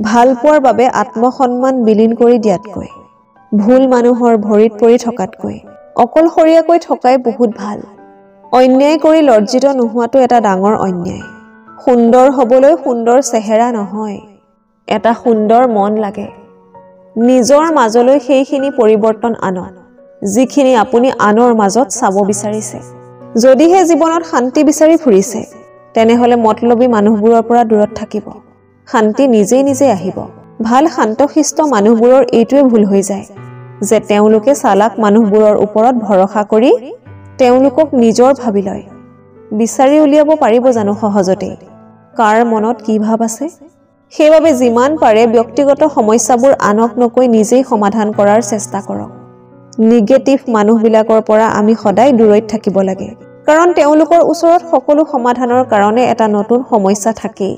ভাল পোৱাৰ বাবে আত্মসন্মান বিলীন কৰি দিয়াতকৈ, ভুল মানুহৰ ভৰিত পৰি থকাতকৈ অকলশৰীয়াকৈ থকাই বহুত ভাল। অন্যায় কৰি লজ্জিত নোহোৱাটো এটা ডাঙৰ অন্যায়। সুন্দৰ হ'বলৈ সুন্দৰ চেহেৰা নহয়, এটা সুন্দৰ মন লাগে। নিজৰ মাজলৈ সেইখিনি পৰিৱৰ্তন আনক যিখিনি আপুনি আনৰ মাজত চাব বিচাৰিছে। যদিহে জীৱনত শান্তি বিচাৰি ফুৰিছে, তেনেহলে মতলবী মানুহবোৰৰ পৰা দূৰত থাকিব। শান্তি নিজেই নিজে আহিব। ভাল শান্তশিষ্ট মানুহবোৰৰ এইটোৱে ভুল হৈ যায় যে তেওঁলোকে চালাক মানুহবোৰৰ ওপৰত ভৰসা কৰি তেওঁলোকক নিজৰ ভাবি লয়। বিচাৰি উলিয়াব পাৰিব জানো সহজতেই কাৰ মনত কি ভাব আছে? সেইবাবে যিমান পাৰে ব্যক্তিগত সমস্যাবোৰ আনক নকৈ নিজেই সমাধান কৰাৰ চেষ্টা কৰক। নিগেটিভ মানুহবিলাকৰ পৰা আমি সদায় দূৰৈত থাকিব লাগে, কাৰণ তেওঁলোকৰ ওচৰত সকলো সমাধানৰ কাৰণে এটা নতুন সমস্যা থাকেই।